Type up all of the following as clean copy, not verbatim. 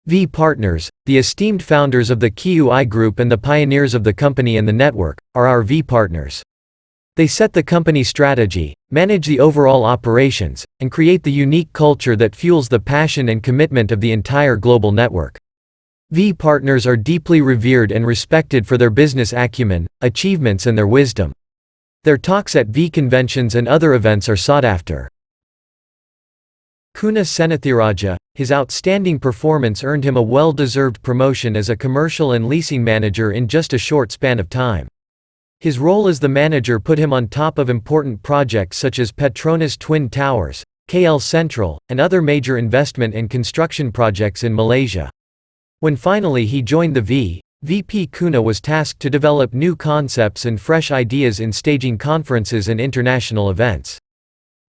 V partners, the esteemed founders of the QI Group and the pioneers of the company and the network, are our V partners. They set the company strategy, manage the overall operations, and create the unique culture that fuels the passion and commitment of the entire global network. V partners are deeply revered and respected for their business acumen, achievements and their wisdom. Their talks at V conventions and other events are sought after. Kuna Senathirajah, his outstanding performance earned him a well-deserved promotion as a commercial and leasing manager in just a short span of time. His role as the manager put him on top of important projects such as Petronas Twin Towers, KL Central, and other major investment and construction projects in Malaysia. When finally he joined the VP Kuna was tasked to develop new concepts and fresh ideas in staging conferences and international events.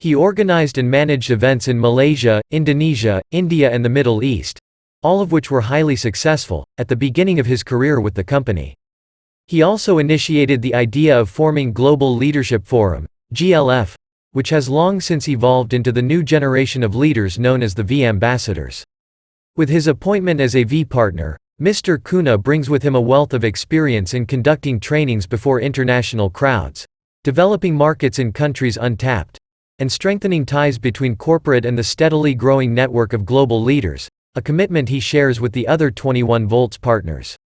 He organized and managed events in Malaysia, Indonesia, India and the Middle East, all of which were highly successful, at the beginning of his career with the company. He also initiated the idea of forming Global Leadership Forum, GLF, which has long since evolved into the new generation of leaders known as the V Ambassadors. With his appointment as a V partner, Mr. Kuna brings with him a wealth of experience in conducting trainings before international crowds, developing markets in countries untapped, and strengthening ties between corporate and the steadily growing network of global leaders, a commitment he shares with the other 21 Volts partners.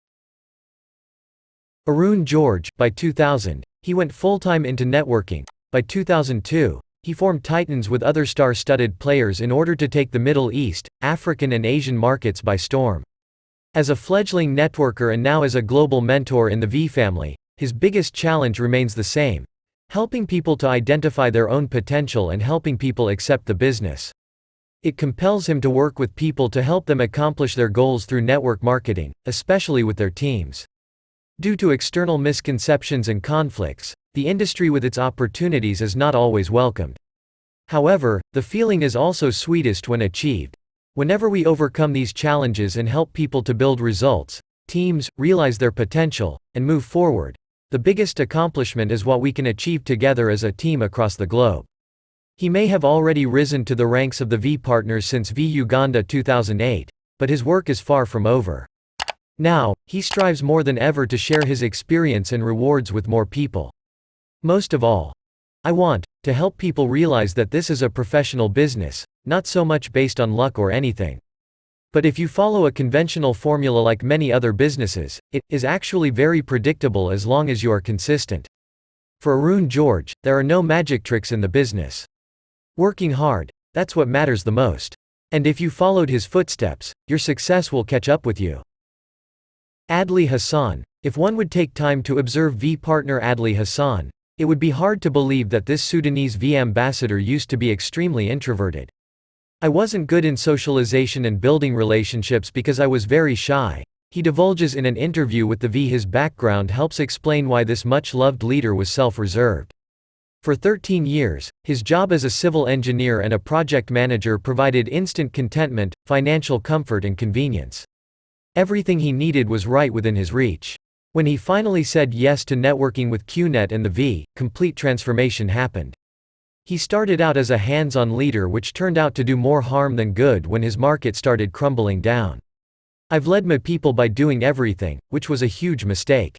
Arun George, by 2000, he went full-time into networking. By 2002, he formed Titans with other star-studded players in order to take the Middle East, African and Asian markets by storm. As a fledgling networker and now as a global mentor in the V family, his biggest challenge remains the same: helping people to identify their own potential and helping people accept the business. It compels him to work with people to help them accomplish their goals through network marketing, especially with their teams. Due to external misconceptions and conflicts, the industry with its opportunities is not always welcomed. However, the feeling is also sweetest when achieved. Whenever we overcome these challenges and help people to build results, teams realize their potential, and move forward, the biggest accomplishment is what we can achieve together as a team across the globe. He may have already risen to the ranks of the V partners since V Uganda 2008, but his work is far from over. Now, he strives more than ever to share his experience and rewards with more people. Most of all, I want to help people realize that this is a professional business, not so much based on luck or anything. But if you follow a conventional formula like many other businesses, it is actually very predictable as long as you are consistent. For Arun George, there are no magic tricks in the business. Working hard, that's what matters the most. And if you followed his footsteps, your success will catch up with you. Adli Hassan. If one would take time to observe V partner Adli Hassan, it would be hard to believe that this Sudanese V ambassador used to be extremely introverted. I wasn't good in socialization and building relationships because I was very shy, he divulges in an interview with the V. His background helps explain why this much-loved leader was self-reserved. For 13 years, his job as a civil engineer and a project manager provided instant contentment, financial comfort and convenience. Everything he needed was right within his reach. When he finally said yes to networking with QNet and the V, complete transformation happened. He started out as a hands-on leader which turned out to do more harm than good when his market started crumbling down. I've led my people by doing everything, which was a huge mistake.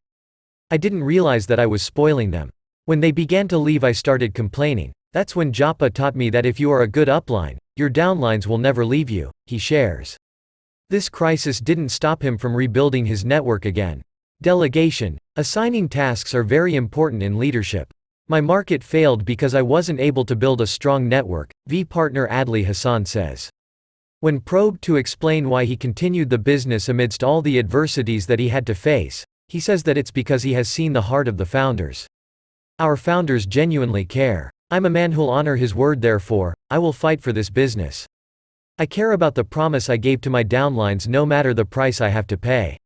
I didn't realize that I was spoiling them. When they began to leave I started complaining. That's when Japa taught me that if you are a good upline, your downlines will never leave you, he shares. This crisis didn't stop him from rebuilding his network again. Delegation. Assigning tasks are very important in leadership. My market failed because I wasn't able to build a strong network, V partner Adli Hassan says. When probed to explain why he continued the business amidst all the adversities that he had to face, he says that it's because he has seen the heart of the founders. Our founders genuinely care. I'm a man who'll honor his word, therefore, I will fight for this business. I care about the promise I gave to my downlines no matter the price I have to pay.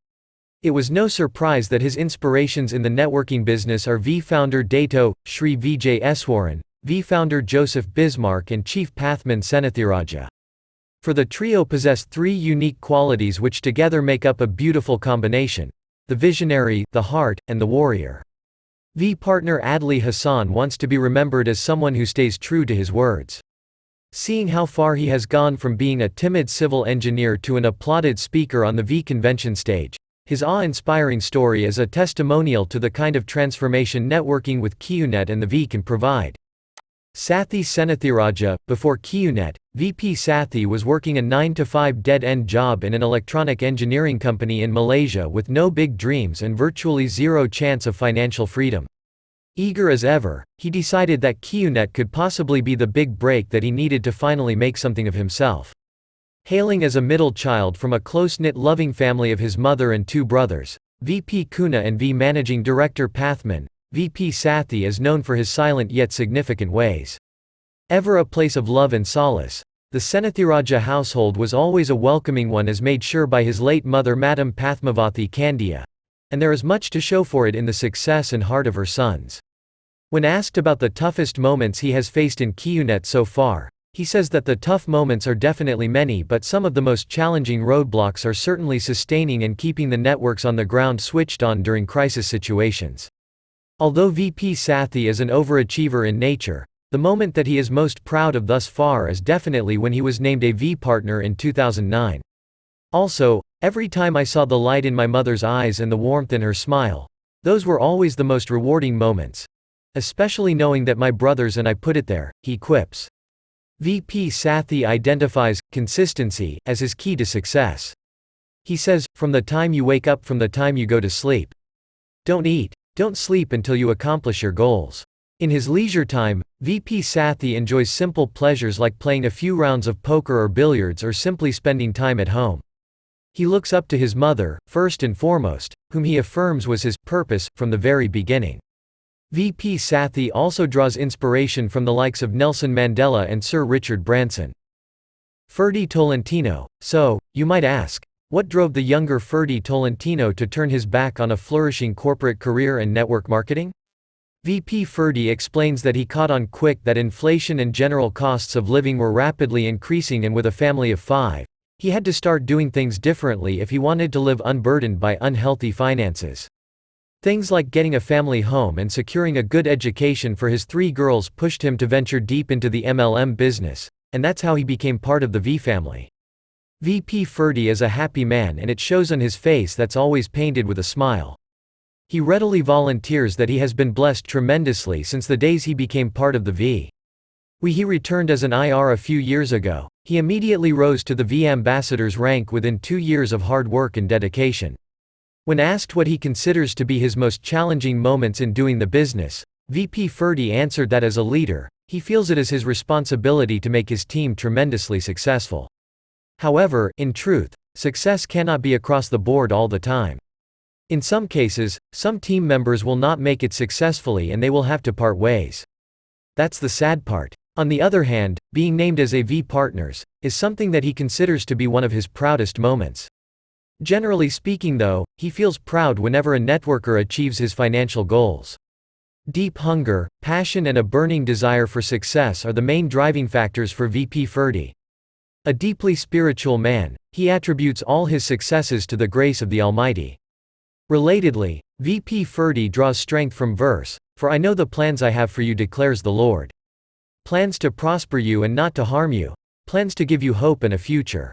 It was no surprise that his inspirations in the networking business are V founder Dato Shri Vijay Eswaran, V founder Joseph Bismarck and Chief Pathman Senathirajah. For the trio possess three unique qualities which together make up a beautiful combination: the visionary, the heart, and the warrior. V partner Adli Hassan wants to be remembered as someone who stays true to his words. Seeing how far he has gone from being a timid civil engineer to an applauded speaker on the V convention stage, his awe-inspiring story is a testimonial to the kind of transformation networking with QNet and the V can provide. Sathi Senathirajah, before QNet, VP Sathi was working a 9-to-5 dead-end job in an electronic engineering company in Malaysia with no big dreams and virtually zero chance of financial freedom. Eager as ever, he decided that QNet could possibly be the big break that he needed to finally make something of himself. Hailing as a middle child from a close-knit loving family of his mother and two brothers, VP Kuna and V Managing Director Pathman, VP Sathi is known for his silent yet significant ways. Ever a place of love and solace, the Senathirajah household was always a welcoming one as made sure by his late mother Madam Pathmavathi Kandia, and there is much to show for it in the success and heart of her sons. When asked about the toughest moments he has faced in QNet so far, he says that the tough moments are definitely many, but some of the most challenging roadblocks are certainly sustaining and keeping the networks on the ground switched on during crisis situations. Although VP Sathi is an overachiever in nature, the moment that he is most proud of thus far is definitely when he was named a V partner in 2009. Also, every time I saw the light in my mother's eyes and the warmth in her smile, those were always the most rewarding moments. Especially knowing that my brothers and I put it there, he quips. VP Sathi identifies consistency as his key to success. He says, from the time you wake up, from the time you go to sleep. Don't eat, don't sleep until you accomplish your goals. In his leisure time, VP Sathi enjoys simple pleasures like playing a few rounds of poker or billiards or simply spending time at home. He looks up to his mother, first and foremost, whom he affirms was his purpose from the very beginning. VP Sathi also draws inspiration from the likes of Nelson Mandela and Sir Richard Branson. Ferdy Tolentino. So, you might ask, what drove the younger Ferdy Tolentino to turn his back on a flourishing corporate career and network marketing? VP Ferdy explains that he caught on quick that inflation and general costs of living were rapidly increasing, and with a family of 5, he had to start doing things differently if he wanted to live unburdened by unhealthy finances. Things like getting a family home and securing a good education for his 3 girls pushed him to venture deep into the MLM business, and that's how he became part of the V family. VP Ferdy is a happy man, and it shows on his face that's always painted with a smile. He readily volunteers that he has been blessed tremendously since the days he became part of the V. He returned as an IR a few years ago. He immediately rose to the V ambassador's rank within 2 years of hard work and dedication. When asked what he considers to be his most challenging moments in doing the business, VP Ferdy answered that as a leader, he feels it is his responsibility to make his team tremendously successful. However, in truth, success cannot be across the board all the time. In some cases, some team members will not make it successfully and they will have to part ways. That's the sad part. On the other hand, being named as a V Partners is something that he considers to be one of his proudest moments. Generally speaking though, he feels proud whenever a networker achieves his financial goals. Deep hunger, passion and a burning desire for success are the main driving factors for VP Ferdy. A deeply spiritual man, he attributes all his successes to the grace of the Almighty. Relatedly, VP Ferdy draws strength from verse, "For I know the plans I have for you, declares the Lord. Plans to prosper you and not to harm you, plans to give you hope and a future."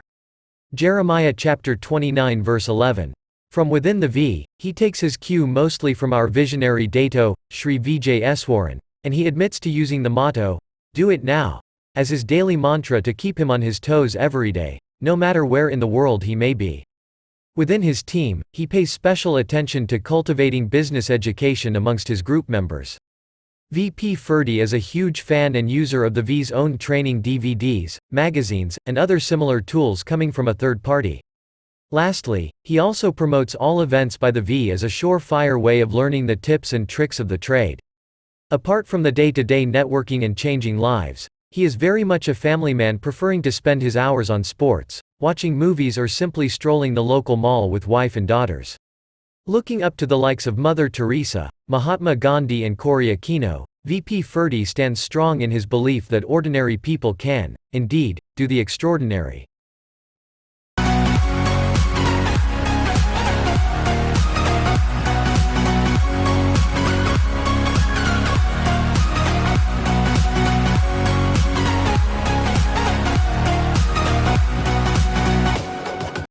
Jeremiah chapter 29 verse 11. From within the V, he takes his cue mostly from our visionary Dato, Sri Vijay Eswaran, and he admits to using the motto, "Do it now," as his daily mantra to keep him on his toes every day, no matter where in the world he may be. Within his team, he pays special attention to cultivating business education amongst his group members. VP Ferdy is a huge fan and user of the V's own training DVDs, magazines, and other similar tools coming from a third party. Lastly, he also promotes all events by the V as a surefire way of learning the tips and tricks of the trade. Apart from the day-to-day networking and changing lives, he is very much a family man, preferring to spend his hours on sports, watching movies or simply strolling the local mall with wife and daughters. Looking up to the likes of Mother Teresa, Mahatma Gandhi and Cory Aquino, VP Ferdy stands strong in his belief that ordinary people can, indeed, do the extraordinary.